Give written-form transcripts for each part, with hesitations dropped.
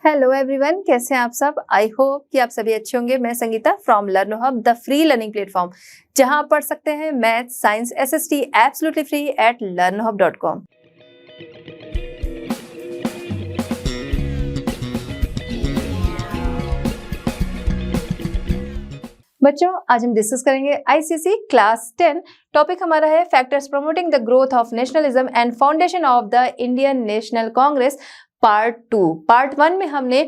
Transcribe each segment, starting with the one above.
Hello everyone, कैसे हैं आप सब। आई होप कि आप सभी अच्छे होंगे। मैं Sangeeta from लर्नो hub, the free learning platform, जहां आप पढ़ सकते हैं math, science, SST absolutely free at learnohub.com। बच्चों, आज हम डिस्कस करेंगे आईसीएसई क्लास 10। टॉपिक हमारा है factors promoting the growth of nationalism and foundation of the Indian National Congress, part 2। Part 1 में हमने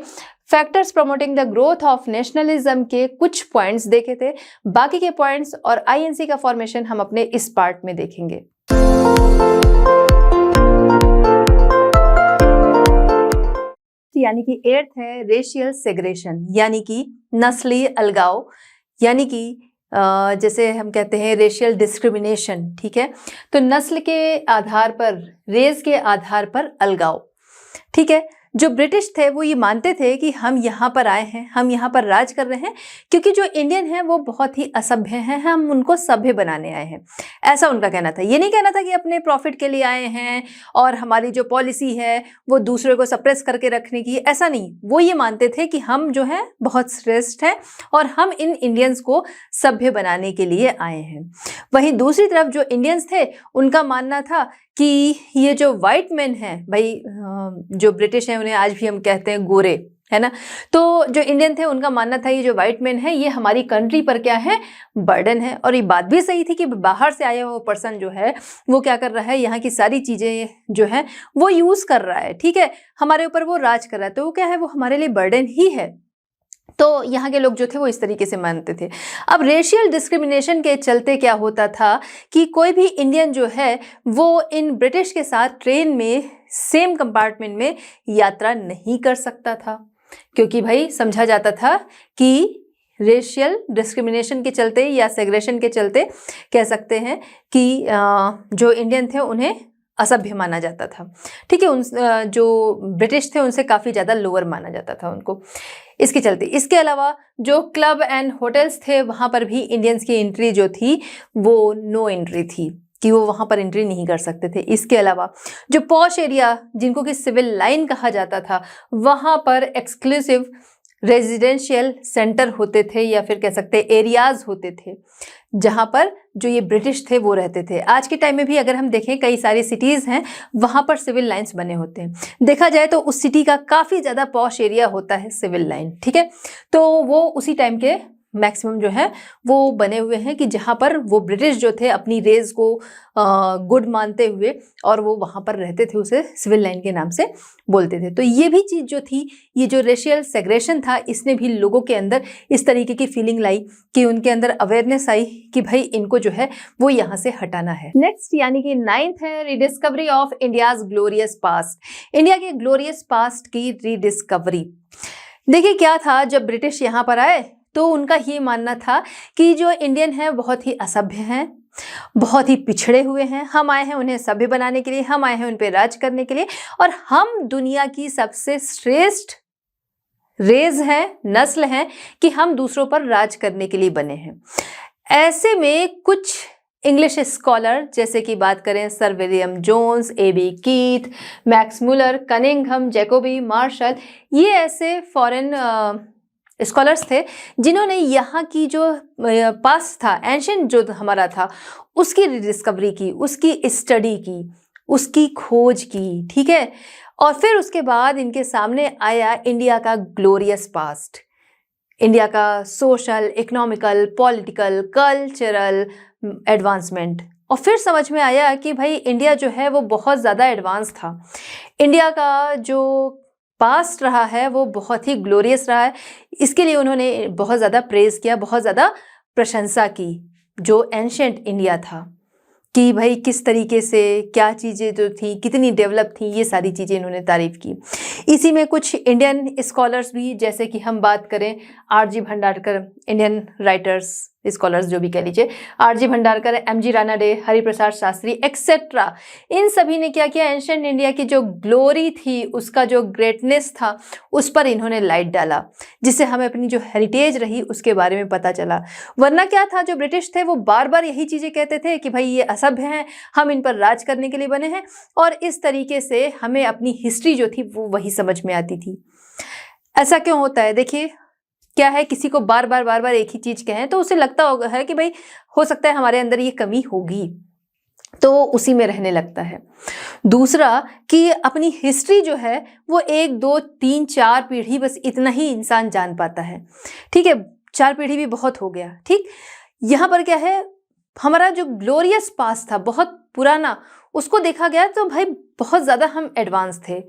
factors promoting the growth of nationalism के कुछ पॉइंट्स देखे थे। बाकी के पॉइंट्स और आईएनसी का फॉर्मेशन हम अपने इस पार्ट में देखेंगे। यानी कि 8th है रेशियल सेग्रेशन, यानी कि नस्लीय अलगाव, यानी कि जैसे हम कहते हैं रेशियल डिस्क्रिमिनेशन। ठीक है, तो नस्ल के आधार पर, रेस के आधार पर अलगाव। ठीक है, जो ब्रिटिश थे वो ये मानते थे कि हम यहाँ पर आए हैं, हम यहाँ पर राज कर रहे हैं क्योंकि जो इंडियन हैं वो बहुत ही असभ्य हैं, हम उनको सभ्य बनाने आए हैं, ऐसा उनका कहना था। ये नहीं कहना था कि अपने प्रॉफिट के लिए आए हैं और हमारी जो पॉलिसी है वो दूसरे को सप्रेस करके रखने की, ऐसा नहीं। वो ये मानते थे कि हम जो है बहुत श्रेष्ठ हैं और हम इन इंडियंस को सभ्य बनाने के लिए आए हैं। वहीं दूसरी तरफ जो इंडियंस थे उनका मानना था कि ये जो वाइट मैन हैं, भाई जो ब्रिटिश हैं उन्हें आज भी हम कहते हैं गोरे, है ना। तो जो इंडियन थे उनका मानना था ये जो वाइट मैन है ये हमारी कंट्री पर क्या है, बर्डन है। और ये बात भी सही थी कि बाहर से आया हुआ पर्सन जो है वो क्या कर रहा है, यहाँ की सारी चीजें जो है वो यूज कर रहा है। ठीक है, हमारे ऊपर वो राज कर रहा है, तो वो क्या है, वो हमारे लिए बर्डन ही है। तो यहाँ के लोग जो थे वो इस तरीके से मानते थे। अब रेशियल डिस्क्रिमिनेशन के चलते क्या होता था कि कोई भी इंडियन जो है वो इन ब्रिटिश के साथ ट्रेन में सेम कंपार्टमेंट में यात्रा नहीं कर सकता था, क्योंकि भाई समझा जाता था कि रेशियल डिस्क्रिमिनेशन के चलते या सेग्रेशन के चलते कह सकते हैं कि जो इंडियन थे उन्हें असभ्य माना जाता था। ठीक है, उन जो ब्रिटिश थे उनसे काफ़ी ज़्यादा लोअर माना जाता था उनको, इसके चलते। इसके अलावा जो क्लब एंड होटल्स थे वहाँ पर भी इंडियंस की एंट्री जो थी वो नो एंट्री थी, कि वो वहाँ पर एंट्री नहीं कर सकते थे। इसके अलावा जो पॉश एरिया जिनको कि सिविल लाइन कहा जाता था, वहाँ पर एक्सक्लूसिव रेजिडेंशियल सेंटर होते थे या फिर कह सकते एरियाज होते थे जहाँ पर जो ये ब्रिटिश थे वो रहते थे। आज के टाइम में भी अगर हम देखें कई सारी सिटीज़ हैं वहाँ पर सिविल लाइन्स बने होते हैं। देखा जाए तो उस सिटी का काफ़ी ज़्यादा पॉश एरिया होता है सिविल लाइन। ठीक है, तो वो उसी टाइम के मैक्सिमम जो है वो बने हुए हैं कि जहाँ पर वो ब्रिटिश जो थे अपनी रेस को गुड मानते हुए और वो वहाँ पर रहते थे, उसे सिविल लाइन के नाम से बोलते थे। तो ये भी चीज़ जो थी, ये जो रेशियल सेग्रेशन था, इसने भी लोगों के अंदर इस तरीके की फीलिंग लाई कि उनके अंदर अवेयरनेस आई कि भाई इनको जो है वो यहाँ से हटाना है। नेक्स्ट यानी कि 9th है rediscovery of India's glorious past, India के ग्लोरियस पास्ट की रिडिस्कवरी। देखिए क्या था, जब ब्रिटिश यहाँ पर आए तो उनका ये मानना था कि जो इंडियन है बहुत ही असभ्य हैं, बहुत ही पिछड़े हुए हैं, हम आए हैं उन्हें सभ्य बनाने के लिए, हम आए हैं उन पे राज करने के लिए, और हम दुनिया की सबसे श्रेष्ठ रेस हैं, नस्ल हैं कि हम दूसरों पर राज करने के लिए बने हैं। ऐसे में कुछ इंग्लिश स्कॉलर, जैसे कि बात करें sir William Jones, A B. Keith, Max Muller, Cunningham, Jacobi, Marshall, ये ऐसे फॉरेन स्कॉलर्स थे जिन्होंने यहाँ की जो पास्ट था, एंशिएंट जो हमारा था, उसकी डिस्कवरी की, उसकी स्टडी की, उसकी खोज की। ठीक है, और फिर उसके बाद इनके सामने आया इंडिया का ग्लोरियस पास्ट, इंडिया का social, economical, political, cultural advancement, और फिर समझ में आया कि भाई इंडिया जो है वो बहुत ज़्यादा एडवांस था। इंडिया का जो पास्ट रहा है वो बहुत ही ग्लोरियस रहा है। इसके लिए उन्होंने बहुत ज़्यादा प्रेज़ किया, बहुत ज़्यादा प्रशंसा की जो एंशिएंट इंडिया था, कि भाई किस तरीके से क्या चीज़ें जो थी, कितनी डेवलप थी, ये सारी चीज़ें इन्होंने तारीफ़ की। इसी में कुछ इंडियन स्कॉलर्स भी, जैसे कि हम बात करें R G. Bhandarkar, Indian writers scholars जो भी कह लीजिए, R G. Bhandarkar, M G. Ranade, Hariprasad Shastri et cetera, इन सभी ने क्या किया, एंशिएंट इंडिया की जो ग्लोरी थी, उसका जो ग्रेटनेस था, उस पर इन्होंने लाइट डाला, जिससे हमें अपनी जो हेरिटेज रही उसके बारे में पता चला। वरना क्या था, जो ब्रिटिश थे वो बार बार यही चीज़ें कहते थे कि भाई ये असभ्य हैं, हम इन पर राज करने के लिए बने हैं, और इस तरीके से हमें अपनी हिस्ट्री जो थी वो वही समझ में आती थी। ऐसा क्यों होता है? देखिए क्या है, किसी को बार बार एक ही चीज कहें तो उसे लगता होगा है कि भाई हो सकता है हमारे अंदर ये कमी होगी, तो उसी में रहने लगता है। दूसरा कि अपनी हिस्ट्री जो है वो 1 2 3 4 पीढ़ी, बस इतना ही इंसान जान पाता है। ठीक है, 4 पीढ़ी भी बहुत हो गया। ठीक, यहाँ पर क्या है, हमारा जो ग्लोरियस पास्ट था बहुत पुराना, उसको देखा गया तो भाई बहुत ज्यादा हम एडवांस थे।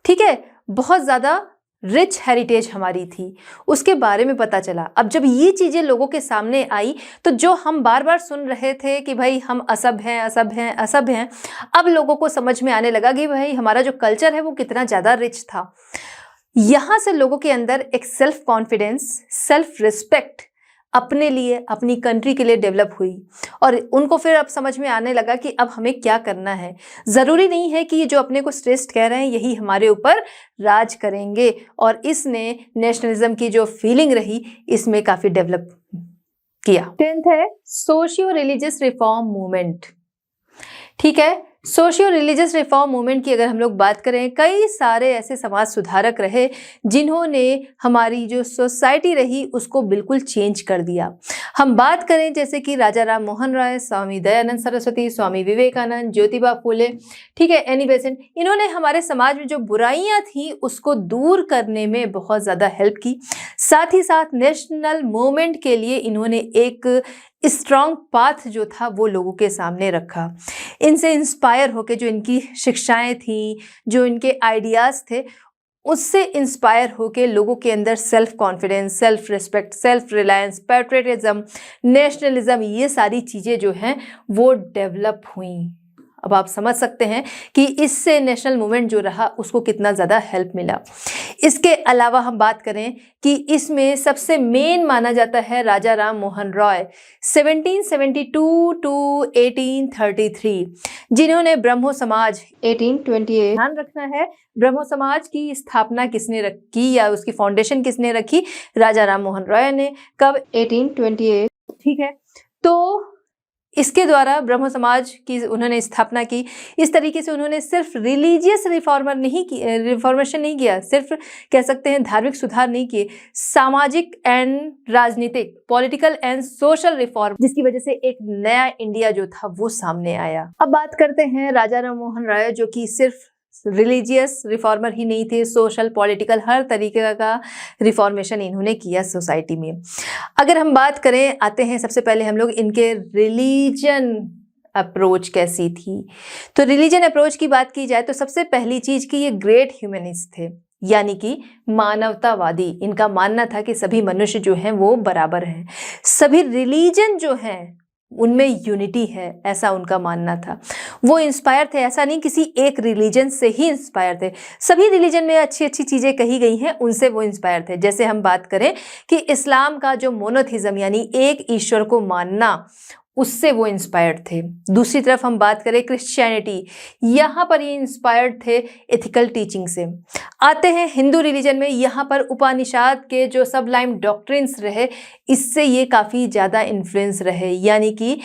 ठीक है, बहुत ज्यादा रिच हेरिटेज हमारी थी, उसके बारे में पता चला। अब जब ये चीजें लोगों के सामने आई तो जो हम बार बार सुन रहे थे कि भाई हम असभ्य हैं असभ्य हैं असभ्य हैं, अब लोगों को समझ में आने लगा कि भाई हमारा जो कल्चर है वो कितना ज्यादा रिच था। यहां से लोगों के अंदर एक सेल्फ कॉन्फिडेंस, सेल्फ रिस्पेक्ट अपने लिए, अपनी कंट्री के लिए डेवलप हुई, और उनको फिर अब समझ में आने लगा कि अब हमें क्या करना है। जरूरी नहीं है कि ये जो अपने को श्रेष्ठ कह रहे हैं यही हमारे ऊपर राज करेंगे, और इसने नेशनलिज्म की जो फीलिंग रही इसमें काफी डेवलप किया। 10th है सोशियो रिलीजियस रिफॉर्म मूवमेंट। ठीक है, सोशियो रिलीजियस रिफॉर्म मूवमेंट की अगर हम लोग बात करें, कई सारे ऐसे समाज सुधारक रहे जिन्होंने हमारी जो सोसाइटी रही उसको बिल्कुल चेंज कर दिया। हम बात करें जैसे कि राजा राम मोहन राय, स्वामी दयानंद सरस्वती, स्वामी विवेकानंद, ज्योतिबा फूले, ठीक है, एनी बेसेंट, इन्होंने हमारे समाज में जो बुराइयां थी उसको दूर करने में बहुत ज़्यादा हेल्प की। साथ ही साथ नेशनल मूवमेंट के लिए इन्होंने एक स्ट्रॉन्ग पाथ जो था वो लोगों के सामने रखा। इनसे इंस्पायर होके जो इनकी शिक्षाएं थी, जो इनके आइडियाज़ थे, उससे इंस्पायर होके लोगों के अंदर self confidence, self respect, self reliance, patriotism, nationalism, ये सारी चीज़ें जो हैं वो डेवलप हुई। अब आप समझ सकते हैं कि इससे नेशनल मूवमेंट जो रहा उसको कितना ज़्यादा हेल्प मिला। इसके अलावा हम बात करें कि इसमें सबसे मेन माना जाता है राजा राम मोहन रॉय 1772 टू 1833, जिन्होंने ब्रह्मो समाज 1828, ध्यान रखना है ब्रह्मो समाज की स्थापना किसने की या उसकी फाउंडेशन किसने रखी? राजा राम मोहन रॉय ने। कब? 1828। ठीक है, तो इसके द्वारा ब्रह्म समाज की उन्होंने स्थापना की। इस तरीके से उन्होंने सिर्फ रिलीजियस रिफॉर्मेशन नहीं किया, सिर्फ कह सकते हैं धार्मिक सुधार नहीं किए, सामाजिक एंड राजनीतिक, पॉलिटिकल एंड सोशल रिफॉर्म, जिसकी वजह से एक नया इंडिया जो था वो सामने आया। अब बात करते हैं राजा राम मोहन राय, जो कि सिर्फ रिलीजियस रिफॉर्मर ही नहीं थे, सोशल, पॉलिटिकल, हर तरीके का रिफॉर्मेशन इन्होंने किया सोसाइटी में। अगर हम बात करें, आते हैं सबसे पहले हम लोग इनके रिलीजन अप्रोच कैसी थी। तो रिलीजन अप्रोच की बात की जाए तो सबसे पहली चीज कि ये ग्रेट ह्यूमनिस्ट थे, यानी कि मानवतावादी। इनका मानना था कि सभी मनुष्य जो हैं वो बराबर हैं, सभी रिलीजन जो हैं उनमें यूनिटी है, ऐसा उनका मानना था। वो इंस्पायर थे, ऐसा नहीं किसी एक रिलीजन से ही इंस्पायर थे, सभी रिलीजन में अच्छी अच्छी चीज़ें कही गई हैं उनसे वो इंस्पायर थे। जैसे हम बात करें कि इस्लाम का जो मोनोथिज्म यानी एक ईश्वर को मानना, उससे वो इंस्पायर्ड थे। दूसरी तरफ हम बात करें क्रिश्चियनिटी, यहाँ पर ये इंस्पायर्ड थे एथिकल टीचिंग से। आते हैं हिंदू रिलीजन में, यहाँ पर उपनिषद के जो सबलाइम डॉक्ट्रिन्स रहे, इससे ये काफ़ी ज़्यादा इन्फ्लुएंस रहे, यानी कि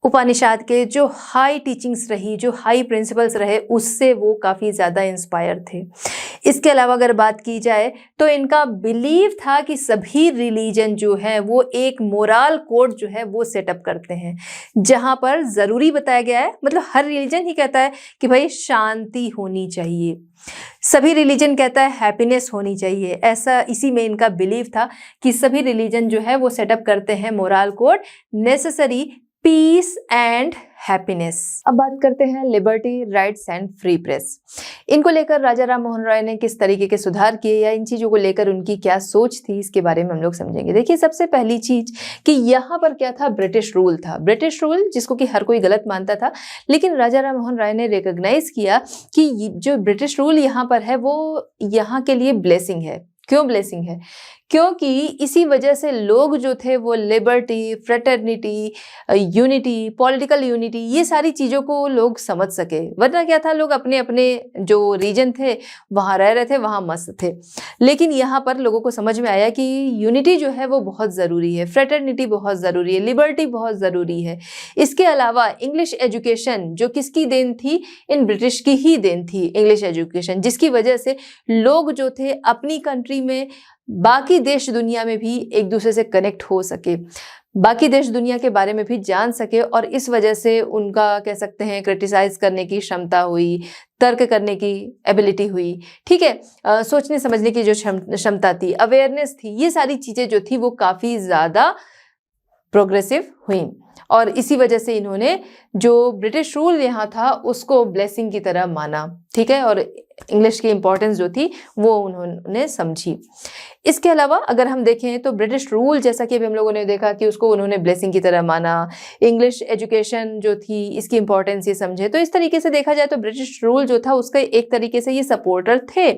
उपनिषद के जो हाई टीचिंग्स रही, जो हाई प्रिंसिपल्स रहे, उससे वो काफ़ी ज़्यादा इंस्पायर थे। इसके अलावा अगर बात की जाए तो इनका बिलीव था कि सभी रिलीजन जो है वो एक मोरल कोड जो है वो सेटअप करते हैं, जहाँ पर ज़रूरी बताया गया है, मतलब हर रिलीजन ही कहता है कि भाई शांति होनी चाहिए, सभी रिलीजन कहता है हैप्पीनेस होनी चाहिए। ऐसा इसी में इनका बिलीव था कि सभी रिलीजन जो है वो सेटअप करते हैं moral code, necessary peace and happiness. अब बात करते हैं liberty, rights and free press. इनको लेकर राजा राम मोहन राय ने किस तरीके के सुधार किए या इन चीज़ों को लेकर उनकी क्या सोच थी, इसके बारे में हम लोग समझेंगे। देखिए, सबसे पहली चीज कि यहाँ पर क्या था, ब्रिटिश रूल था। ब्रिटिश रूल जिसको कि हर कोई गलत मानता था, लेकिन राजा राम मोहन राय ने रिकॉग्नाइज किया कि जो ब्रिटिश रूल यहाँ पर है वो यहाँ के लिए ब्लेसिंग है। क्यों ब्लेसिंग है? क्योंकि इसी वजह से लोग जो थे वो liberty, fraternity, unity, political unity, ये सारी चीज़ों को लोग समझ सके। वरना क्या था, लोग अपने अपने जो रीजन थे वहाँ रह रहे थे, वहाँ मस्त थे। लेकिन यहाँ पर लोगों को समझ में आया कि यूनिटी जो है वो बहुत ज़रूरी है, फ्रेटर्निटी बहुत ज़रूरी है, लिबर्टी बहुत ज़रूरी है। इसके अलावा इंग्लिश एजुकेशन जो किसकी देन थी, इन ब्रिटिश की ही देन थी इंग्लिश एजुकेशन, जिसकी वजह से लोग जो थे अपनी कंट्री मिलिट्री में बाकी देश दुनिया में भी एक दूसरे से कनेक्ट हो सके, बाकी देश दुनिया के बारे में भी जान सके, और इस वजह से उनका कह सकते हैं क्रिटिसाइज करने की क्षमता हुई, तर्क करने की एबिलिटी हुई, ठीक है, सोचने समझने की जो क्षमता थी, अवेयरनेस थी, ये सारी चीजें जो थी वो काफी ज्यादा प्रोग्रेसिव हुई। और इसी वजह से इन्होंने जो ब्रिटिश रूल यहाँ था उसको ब्लेसिंग की तरह माना, ठीक है, और इंग्लिश की इंपॉर्टेंस जो थी वो उन्होंने समझी। इसके अलावा अगर हम देखें तो ब्रिटिश रूल, जैसा कि अभी हम लोगों ने देखा कि उसको उन्होंने ब्लेसिंग की तरह माना, इंग्लिश एजुकेशन जो थी इसकी इंपॉर्टेंस ये समझे, तो इस तरीके से देखा जाए तो ब्रिटिश रूल जो था उसका एक तरीके से ये सपोर्टर थे,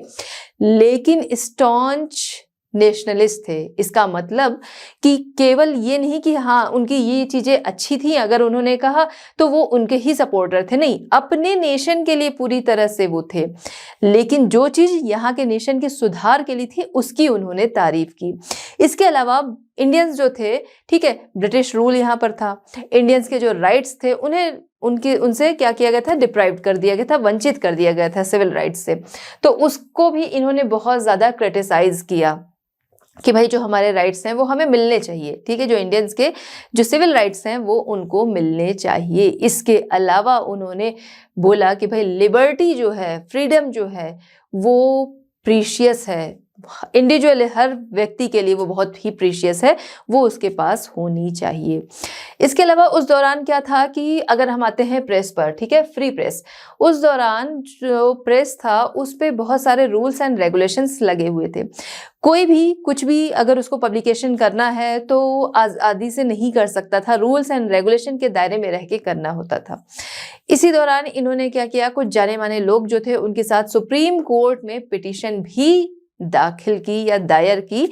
लेकिन स्टॉन्च नेशनलिस्ट थे। इसका मतलब कि केवल ये नहीं कि हाँ उनकी ये चीजें अच्छी थी, अगर उन्होंने कहा तो वो उनके ही सपोर्टर थे, नहीं, अपने नेशन के लिए पूरी तरह से वो थे, लेकिन जो चीज यहाँ के नेशन के सुधार के लिए थी उसकी उन्होंने तारीफ की। इसके अलावा इंडियंस जो थे, ठीक है, ब्रिटिश रूल यहाँ पर था, इंडियंस के जो राइट्स थे उनसे क्या किया गया था, डिप्राइव्ड कर दिया गया था, वंचित कर दिया गया था सिविल राइट्स से, तो उसको भी इन्होंने बहुत ज्यादा क्रिटिसाइज किया कि भाई जो हमारे राइट्स हैं वो हमें मिलने चाहिए, ठीक है, जो इंडियंस के जो सिविल राइट्स हैं वो उनको मिलने चाहिए। इसके अलावा उन्होंने बोला कि भाई लिबर्टी जो है, फ्रीडम जो है वो प्रीशियस है, इंडिविजुअल हर व्यक्ति के लिए वो बहुत ही प्रीशियस है, वो उसके पास होनी चाहिए। इसके अलावा उस दौरान क्या था कि अगर हम आते हैं प्रेस पर, ठीक है, फ्री प्रेस, उस दौरान जो प्रेस था उस पे बहुत सारे रूल्स एंड रेगुलेशंस लगे हुए थे। कोई भी कुछ भी अगर उसको पब्लिकेशन करना है तो आज़ादी से नहीं कर सकता था, रूल्स एंड रेगुलेशन के दायरे में रह के करना होता था। इसी दौरान इन्होंने क्या किया, कुछ जाने माने लोग जो थे उनके साथ सुप्रीम कोर्ट में पिटीशन भी दाखिल की या दायर की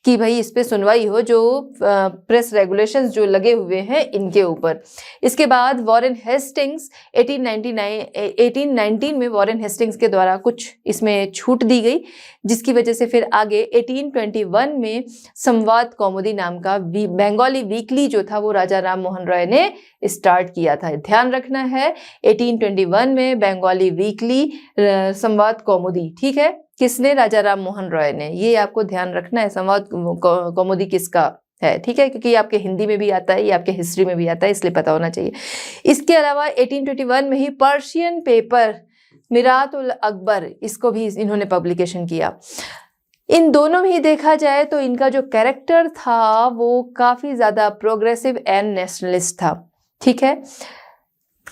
कि भाई इस पे सुनवाई हो, जो प्रेस रेगुलेशंस जो लगे हुए हैं इनके ऊपर। इसके बाद वॉरेन हेस्टिंग्स 1819 में वॉरेन हेस्टिंग्स के द्वारा कुछ इसमें छूट दी गई, जिसकी वजह से फिर आगे 1821 में संवाद कौमुदी नाम का बंगाली वीकली जो था वो राजा राम मोहन रॉय ने स्टार्ट किया था। ध्यान रखना है 1821 में बंगाली वीकली संवाद कौमुदी, ठीक है, किसने, राजा राम मोहन रॉय ने, ये आपको ध्यान रखना है। संवाद कौमुदी किसका है, ठीक है, क्योंकि ये आपके हिंदी में भी आता है, ये आपके हिस्ट्री में भी आता है, इसलिए पता होना चाहिए। इसके अलावा 1821 में ही पर्शियन पेपर मिरात उल अकबर, इसको भी इन्होंने पब्लिकेशन किया। इन दोनों में ही देखा जाए तो इनका जो कैरेक्टर था वो काफी ज्यादा प्रोग्रेसिव एंड नेशनलिस्ट था, ठीक है।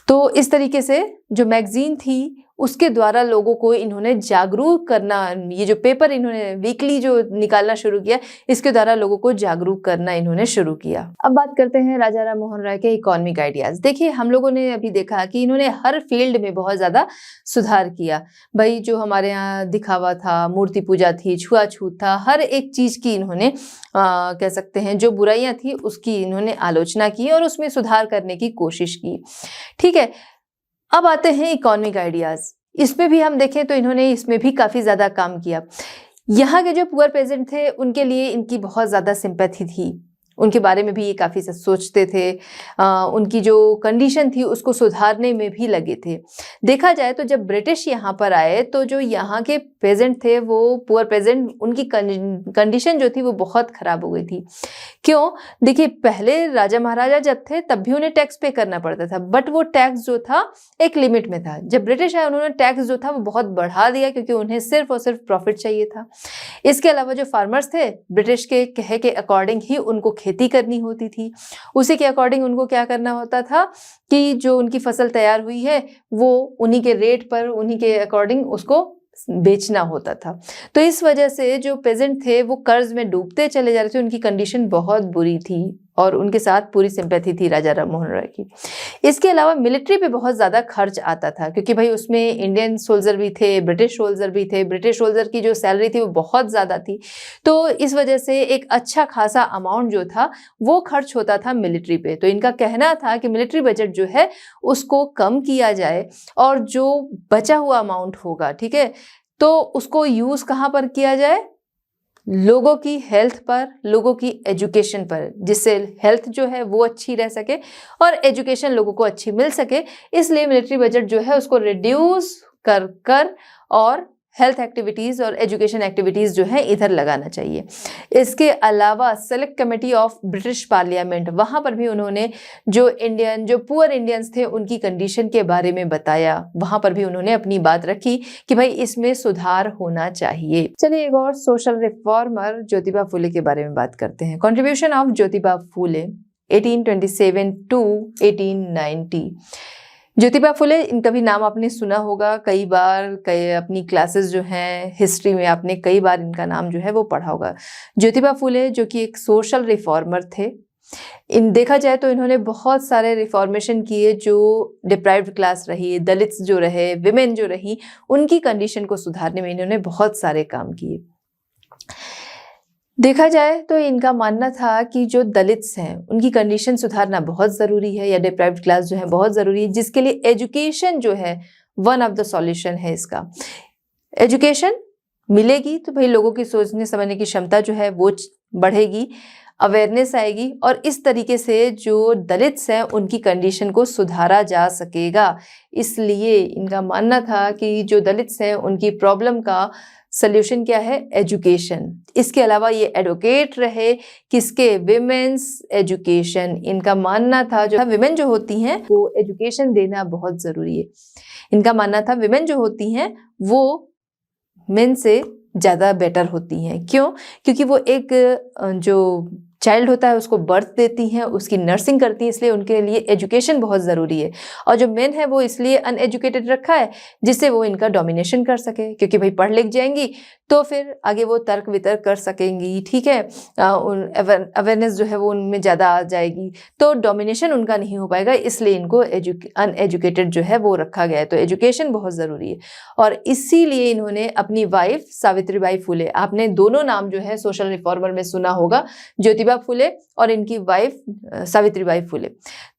तो इस तरीके से जो मैगजीन थी उसके द्वारा लोगों को इन्होंने जागरूक करना, ये जो पेपर इन्होंने वीकली जो निकालना शुरू किया, इसके द्वारा लोगों को जागरूक करना इन्होंने शुरू किया। अब बात करते हैं राजा राम मोहन राय के इकोनॉमिक आइडियाज। देखिए हम लोगों ने अभी देखा कि इन्होंने हर फील्ड में बहुत ज्यादा सुधार किया। भाई जो हमारे यहाँ दिखावा था, मूर्ति पूजा थी, छुआछूत था, हर एक चीज की इन्होंने कह सकते हैं जो बुराइयां थी उसकी इन्होंने आलोचना की और उसमें सुधार करने की कोशिश की, ठीक है। अब आते हैं इकोनॉमिक आइडियाज। इसमें भी हम देखें तो इन्होंने इसमें भी काफी ज्यादा काम किया। यहाँ के जो पुअर पेजेंट थे उनके लिए इनकी बहुत ज्यादा सिंपैथी थी, उनके बारे में भी ये काफी सोचते थे, उनकी जो कंडीशन थी उसको सुधारने में भी लगे थे। देखा जाए तो जब ब्रिटिश यहाँ पर आए तो जो यहाँ के पेजेंट थे वो पुअर पेजेंट, उनकी कंडीशन जो थी वो बहुत खराब हो गई थी। क्यों? देखिए पहले राजा महाराजा जब थे तब भी उन्हें टैक्स पे करना पड़ता था, बट वो टैक्स जो था एक लिमिट में था। जब ब्रिटिश आए उन्होंने टैक्स जो था वो बहुत बढ़ा दिया, क्योंकि उन्हें सिर्फ और सिर्फ प्रॉफिट चाहिए था। इसके अलावा जो फार्मर्स थे, ब्रिटिश के कहे के अकॉर्डिंग ही उनको खेती करनी होती थी, उसी के अकॉर्डिंग उनको क्या करना होता था कि जो उनकी फसल तैयार हुई है वो उन्हीं के रेट पर, उन्हीं के अकॉर्डिंग उसको बेचना होता था। तो इस वजह से जो पेजेंट थे वो कर्ज में डूबते चले जा रहे थे, उनकी कंडीशन बहुत बुरी थी और उनके साथ पूरी सिंपैथी थी राजा राम मोहन राय की। इसके अलावा मिलिट्री पे बहुत ज्यादा खर्च आता था, क्योंकि भाई उसमें इंडियन सोल्जर भी थे, ब्रिटिश सोल्जर भी थे। ब्रिटिश सोल्जर की जो सैलरी थी वो बहुत ज्यादा थी, तो इस वजह से एक अच्छा खासा अमाउंट जो था वो खर्च होता था मिलिट्री पे। तो इनका कहना था कि मिलिट्री बजट जो है उसको कम किया जाए और जो बचा हुआ अमाउंट होगा, ठीक है, तो उसको यूज कहाँ पर किया जाए, लोगों की हेल्थ पर, लोगों की एजुकेशन पर, जिससे हेल्थ जो है वो अच्छी रह सके और एजुकेशन लोगों को अच्छी मिल सके। इसलिए मिलिट्री बजट जो है उसको रिड्यूस कर और हेल्थ एक्टिविटीज़ और एजुकेशन एक्टिविटीज़ जो है इधर लगाना चाहिए। इसके अलावा select committee of British parliament, वहाँ पर भी उन्होंने जो पुअर इंडियंस थे उनकी कंडीशन के बारे में बताया, वहाँ पर भी उन्होंने अपनी बात रखी कि भाई इसमें सुधार होना चाहिए। चलिए एक और सोशल रिफॉर्मर ज्योतिबा फुले के बारे में बात करते हैं। Contribution of Jyotiba Phule 1827 to 1890। Jyotiba Phule, इनका भी नाम आपने सुना होगा कई बार, अपनी क्लासेस जो हैं हिस्ट्री में आपने कई बार इनका नाम जो है वो पढ़ा होगा। ज्योतिबा फुले जो कि एक सोशल रिफॉर्मर थे, देखा जाए तो इन्होंने बहुत सारे रिफॉर्मेशन किए। जो डिप्राइव्ड क्लास रही, दलित्स जो रहे, विमेन जो रही, उनकी कंडीशन को सुधारने में इन्होंने बहुत सारे काम किए। देखा जाए तो इनका मानना था कि जो दलित्स हैं उनकी कंडीशन सुधारना बहुत ज़रूरी है, या डिप्राइव्ड क्लास जो है बहुत ज़रूरी है, जिसके लिए एजुकेशन जो है वन ऑफ द सॉल्यूशन है। इसका एजुकेशन मिलेगी तो भाई लोगों की सोचने समझने की क्षमता जो है वो बढ़ेगी, अवेयरनेस आएगी, और इस तरीके से जो दलित्स हैं उनकी कंडीशन को सुधारा जा सकेगा। इसलिए इनका मानना था कि जो दलित्स हैं उनकी प्रॉब्लम का सल्यूशन क्या है? एजुकेशन। इसके अलावा ये एडवोकेट रहे किसके? Women's education. इनका मानना था जो विमेन जो होती हैं वो एजुकेशन देना बहुत ज़रूरी है। इनका मानना था विमेन जो होती हैं वो मेन से ज़्यादा बेटर होती हैं। क्यों? क्योंकि वो एक जो चाइल्ड होता है उसको बर्थ देती हैं, उसकी नर्सिंग करती हैं, इसलिए उनके लिए एजुकेशन बहुत ज़रूरी है। और जो मेन है वो इसलिए अनएजुकेटेड रखा है जिससे वो इनका डोमिनेशन कर सके, क्योंकि भाई पढ़ लिख जाएंगी तो फिर आगे वो तर्क वितर्क कर सकेंगी, ठीक है, अवेयरनेस जो है वो उनमें ज़्यादा आ जाएगी, तो डोमिनेशन उनका नहीं हो पाएगा, इसलिए इनको अनएजुकेटेड जो है वो रखा गया है। तो एजुकेशन बहुत ज़रूरी है, और इसीलिए इन्होंने अपनी वाइफ सावित्रीबाई फुले, आपने दोनों नाम जो है सोशल रिफॉर्मर में सुना होगा, ज्योतिबा फुले और इनकी वाइफ सावित्रीबाई फुले,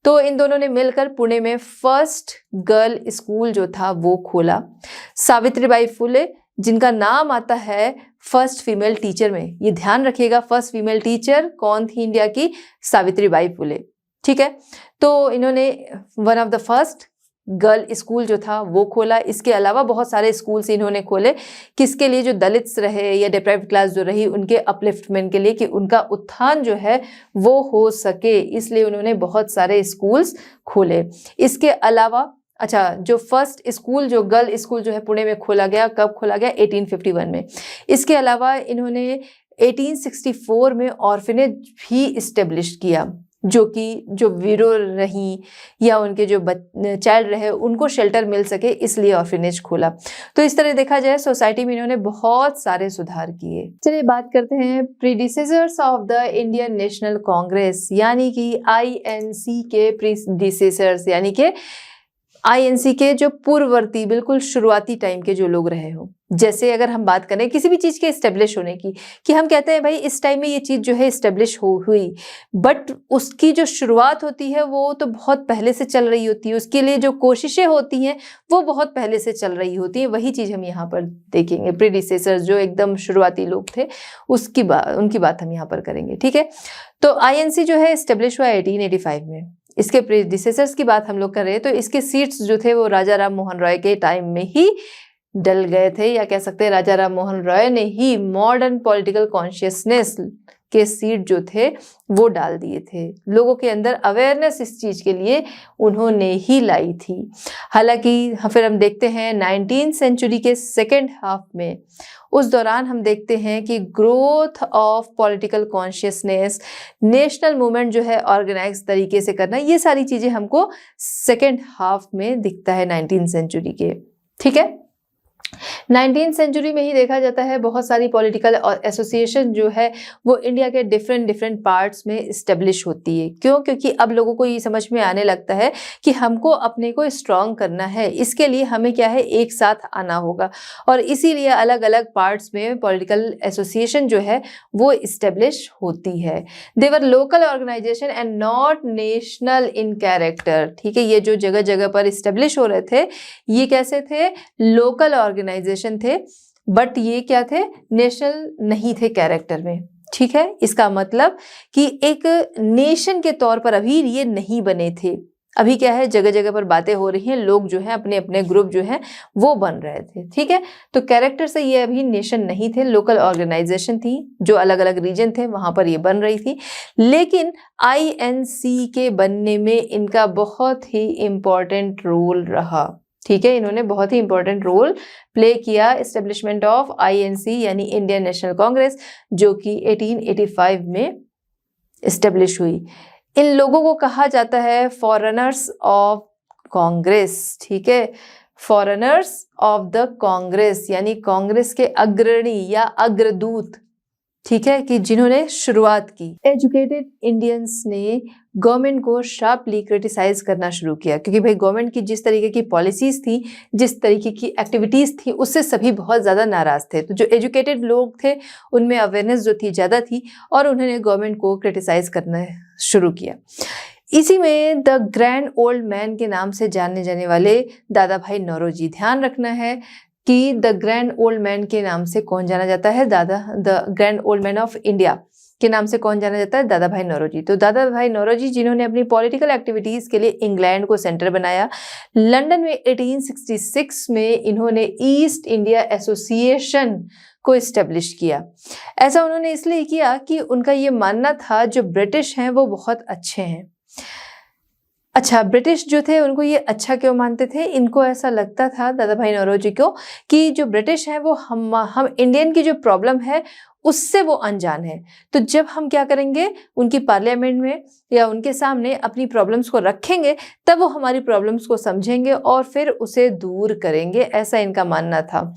तो इन दोनों ने मिलकर पुणे में फर्स्ट गर्ल स्कूल जो था वो खोला। सावित्रीबाई फुले जिनका नाम आता है फर्स्ट फीमेल टीचर में, ये ध्यान रखिएगा, फर्स्ट फीमेल टीचर कौन थी इंडिया की? सावित्रीबाई फुले, ठीक है। तो इन्होंने one of the first girl school जो था वो खोला। इसके अलावा बहुत सारे स्कूल्स इन्होंने खोले, किसके लिए? जो दलित्स रहे या डिप्राइव्ड क्लास जो रही उनके अपलिफ्टमेंट के लिए, कि उनका उत्थान जो है वो हो सके, इसलिए उन्होंने बहुत सारे स्कूल्स खोले। इसके अलावा अच्छा, जो फर्स्ट स्कूल जो गर्ल स्कूल जो है पुणे में खोला गया, कब खोला गया? 1851 में। इसके अलावा इन्होंने 1864 में ऑर्फनेज भी इस्टेब्लिश किया, जो विडो रही या उनके जो चाइल्ड रहे उनको शेल्टर मिल सके, इसलिए ऑर्फनेज खोला। तो इस तरह देखा जाए सोसाइटी में इन्होंने बहुत सारे सुधार किए। चलिए बात करते हैं predecessors of the Indian National Congress, यानी कि INC के प्रीडिसेसर्स, यानी कि INC के जो पूर्ववर्ती बिल्कुल शुरुआती टाइम के जो लोग रहे हो। जैसे अगर हम बात करें किसी भी चीज़ के इस्टेब्लिश होने की, कि हम कहते हैं भाई इस टाइम में ये चीज़ जो है इस्टेब्लिश हुई, बट उसकी जो शुरुआत होती है वो तो बहुत पहले से चल रही होती है, उसके लिए जो कोशिशें होती हैं वो बहुत पहले से चल रही होती हैं। वही चीज़ हम यहाँ पर देखेंगे, प्रीडिसेसर्स जो एकदम शुरुआती लोग थे उनकी बात हम यहाँ पर करेंगे, ठीक है। तो INC जो है इस्टेब्लिश हुआ 1885 में। इसके प्रीडिसेसर्स की बात हम लोग कर रहे हैं, तो इसके सीट्स जो थे वो राजा राम मोहन रॉय के टाइम में ही डल गए थे, या कह सकते हैं राजा राम मोहन रॉय ने ही मॉडर्न पॉलिटिकल कॉन्शियसनेस के सीट जो थे वो डाल दिए थे। लोगों के अंदर अवेयरनेस इस चीज़ के लिए उन्होंने ही लाई थी। हालांकि फिर हम देखते हैं 19th सेंचुरी के सेकेंड हाफ में, उस दौरान हम देखते हैं कि growth of political consciousness, national movement जो है ऑर्गेनाइज तरीके से करना, ये सारी चीज़ें हमको सेकेंड हाफ में दिखता है 19th सेंचुरी के, ठीक है। 19th सेंचुरी में ही देखा जाता है बहुत सारी पॉलिटिकल एसोसिएशन जो है वो इंडिया के डिफरेंट पार्ट्स में इस्टेब्लिश होती है। क्यों? क्योंकि अब लोगों को ये समझ में आने लगता है कि हमको अपने को स्ट्रॉन्ग करना है, इसके लिए हमें क्या है, एक साथ आना होगा, और इसीलिए अलग अलग पार्ट्स में पॉलिटिकल एसोसिएशन जो है वो इस्टेब्लिश होती है। They were local organisation and not national in character, ठीक है। ये जो जगह जगह पर इस्टेब्लिश हो रहे थे ये कैसे थे? लोकल ऑर्गेनाइजेशन थे, बट ये क्या थे? नेशनल नहीं थे कैरेक्टर में, ठीक है। इसका मतलब कि एक नेशन के तौर पर अभी ये नहीं बने थे, अभी क्या है, जगह जगह पर बातें हो रही हैं, लोग जो है अपने अपने ग्रुप जो है वो बन रहे थे, ठीक है। तो कैरेक्टर से ये अभी नेशन नहीं थे, लोकल ऑर्गेनाइजेशन थी, जो अलग अलग रीजन थे वहां पर ये बन रही थी। लेकिन आईएनसी के बनने में इनका बहुत ही इंपॉर्टेंट रोल रहा, ठीक है। इन्होंने बहुत ही इंपॉर्टेंट रोल प्ले किया एस्टेब्लिशमेंट ऑफ आईएनसी यानी इंडियन नेशनल कांग्रेस, जो कि 1885 में एस्टेब्लिश हुई। इन लोगों को कहा जाता है फॉरेनर्स ऑफ कांग्रेस, ठीक है, फॉरेनर्स ऑफ द कांग्रेस, यानी कांग्रेस के अग्रणी या अग्रदूत, ठीक है, कि जिन्होंने शुरुआत की। एजुकेटेड इंडियंस ने गवर्नमेंट को शार्पली क्रिटिसाइज करना शुरू किया, क्योंकि भाई गवर्नमेंट की जिस तरीके की पॉलिसीज थी, जिस तरीके की एक्टिविटीज थी, उससे सभी बहुत ज़्यादा नाराज थे। तो जो एजुकेटेड लोग थे उनमें अवेयरनेस जो थी ज़्यादा थी, और उन्होंने गवर्नमेंट को क्रिटिसाइज करना शुरू किया। इसी में द ग्रैंड ओल्ड मैन के नाम से जाने जाने वाले दादा भाई नौरोजी, ध्यान रखना है कि द ग्रैंड ओल्ड मैन के नाम से कौन जाना जाता है, the grand old man of India के नाम से कौन जाना जाता है, दादा भाई नौरोजी। तो दादा भाई नौरोजी जिन्होंने अपनी पॉलिटिकल एक्टिविटीज के लिए इंग्लैंड को सेंटर बनाया। लंदन में 1866 में इन्होंने ईस्ट इंडिया एसोसिएशन को इस्टेब्लिश किया। ऐसा उन्होंने इसलिए किया कि उनका ये मानना था जो ब्रिटिश हैं वो बहुत अच्छे हैं। अच्छा, ब्रिटिश जो थे उनको ये अच्छा क्यों मानते थे? इनको ऐसा लगता था दादा भाई नौरोजी को कि जो ब्रिटिश हैं वो हम इंडियन की जो प्रॉब्लम है उससे वो अनजान है। तो जब हम क्या करेंगे, उनकी पार्लियामेंट में या उनके सामने अपनी प्रॉब्लम्स को रखेंगे, तब वो हमारी प्रॉब्लम्स को समझेंगे और फिर उसे दूर करेंगे, ऐसा इनका मानना था।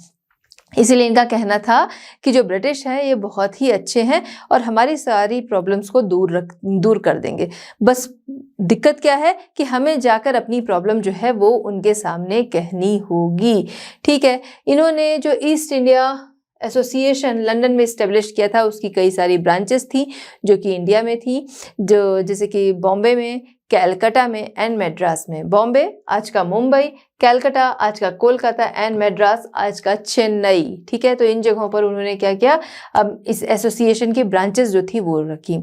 इसीलिए इनका कहना था कि जो ब्रिटिश हैं ये बहुत ही अच्छे हैं और हमारी सारी प्रॉब्लम्स को दूर कर देंगे। बस दिक्कत क्या है कि हमें जाकर अपनी प्रॉब्लम जो है वो उनके सामने कहनी होगी, ठीक है। इन्होंने जो ईस्ट इंडिया एसोसिएशन लंदन में इस्टेब्लिश किया था, उसकी कई सारी ब्रांचेस थी जो कि इंडिया में थी, जो जैसे कि बॉम्बे में, कैलकाटा में एंड मद्रास में। बॉम्बे आज का मुंबई, कैलकाटा आज का कोलकाता एंड मद्रास आज का चेन्नई, ठीक है। तो इन जगहों पर उन्होंने क्या किया, अब इस एसोसिएशन की ब्रांचेस जो थी वो रखी।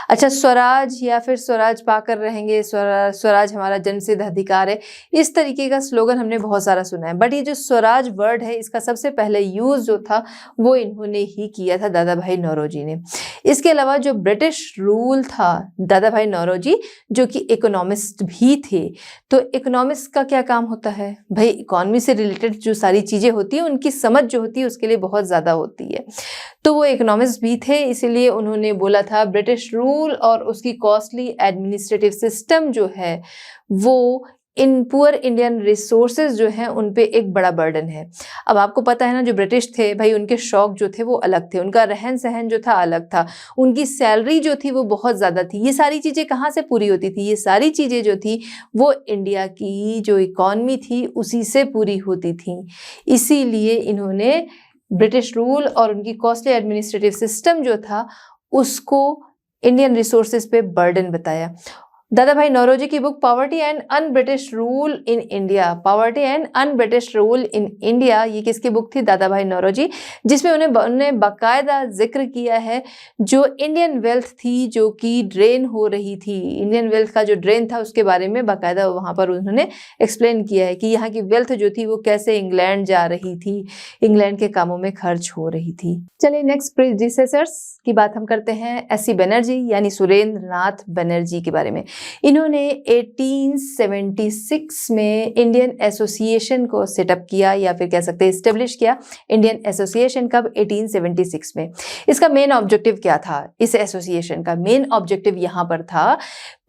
अच्छा, स्वराज या फिर स्वराज पाकर रहेंगे, स्वराज हमारा जन्मसिद्ध अधिकार है, इस तरीके का स्लोगन हमने बहुत सारा सुना है। बट ये जो स्वराज वर्ड है इसका सबसे पहले यूज जो था वो इन्होंने ही किया था, दादा भाई नौरोजी ने। इसके अलावा जो ब्रिटिश रूल था, दादा भाई नौरोजी जो कि इकोनॉमिस्ट भी थे। तो इकोनॉमिस्ट का क्या काम होता है भाई, इकोनॉमी से रिलेटेड जो सारी चीजें होती हैं उनकी समझ जो होती है उसके लिए बहुत ज्यादा होती है। तो वो इकोनॉमिस्ट भी थे, इसीलिए उन्होंने बोला था ब्रिटिश रूल और उसकी कॉस्टली एडमिनिस्ट्रेटिव सिस्टम जो है वो इन पुअर इंडियन रिसोर्सेज जो हैं उन पे एक बड़ा बर्डन है। अब आपको पता है ना, जो ब्रिटिश थे भाई उनके शौक जो थे वो अलग थे, उनका रहन सहन जो था अलग था, उनकी सैलरी जो थी वो बहुत ज़्यादा थी। ये सारी चीज़ें कहाँ से पूरी होती थी? ये सारी चीज़ें जो थी वो इंडिया की जो इकॉनमी थी उसी से पूरी होती थी। इसीलिए इन्होंने ब्रिटिश रूल और उनकी कॉस्टली एडमिनिस्ट्रेटिव सिस्टम जो था उसको इंडियन रिसोर्सेज पे बर्डन बताया। दादा भाई नौरोजी की book poverty and un British rule in India, poverty and un British rule in India, ये किसकी बुक थी? दादा भाई नौरोजी, जिसमें उन्होंने बाकायदा जिक्र किया है जो इंडियन वेल्थ थी जो कि ड्रेन हो रही थी, इंडियन वेल्थ का जो ड्रेन था उसके बारे में बाकायदा वहाँ पर उन्होंने एक्सप्लेन किया है कि यहाँ की वेल्थ जो थी वो कैसे इंग्लैंड जा रही थी, इंग्लैंड के कामों में खर्च हो रही थी। चलिए नेक्स्ट प्रीडिसेसर्स की बात हम करते हैं। एस.सी. बनर्जी यानी सुरेंद्र नाथ बनर्जी के बारे में। इन्होंने 1876 में इंडियन एसोसिएशन को सेटअप किया या फिर कह सकते हैं एस्टेब्लिश किया। इंडियन एसोसिएशन कब? 1876 में। इसका मेन ऑब्जेक्टिव क्या था? इस एसोसिएशन का मेन ऑब्जेक्टिव यहाँ पर था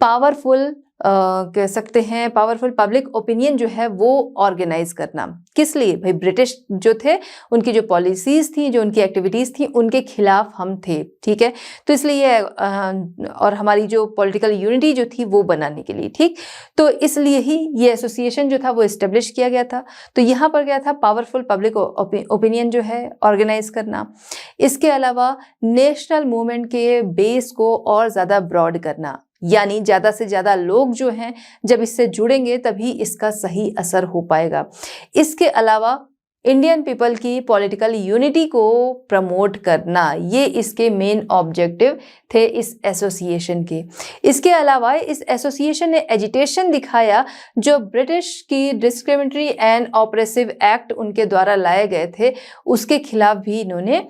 पावरफुल कह सकते हैं पावरफुल पब्लिक ओपिनियन जो है वो ऑर्गेनाइज करना। किस लिए भाई? ब्रिटिश जो थे उनकी जो पॉलिसीज थी, जो उनकी एक्टिविटीज थी, उनके खिलाफ हम थे, ठीक है। तो इसलिए और हमारी जो पॉलिटिकल यूनिटी जो थी वो बनाने के लिए, ठीक। तो इसलिए ही ये एसोसिएशन जो था वो इस्टेब्लिश किया गया था। तो यहाँ पर क्या था? पावरफुल पब्लिक ओपिनियन जो है ऑर्गेनाइज करना। इसके अलावा नेशनल मूवमेंट के बेस को और ज़्यादा ब्रॉड करना, यानी ज़्यादा से ज़्यादा लोग जो हैं जब इससे जुड़ेंगे तभी इसका सही असर हो पाएगा। इसके अलावा इंडियन पीपल की पॉलिटिकल यूनिटी को प्रमोट करना, ये इसके मेन ऑब्जेक्टिव थे इस एसोसिएशन के। इसके अलावा इस एसोसिएशन ने एजिटेशन दिखाया जो ब्रिटिश की डिस्क्रिमिनेटरी एंड ऑपरेसिव एक्ट उनके द्वारा लाए गए थे उसके खिलाफ भी इन्होंने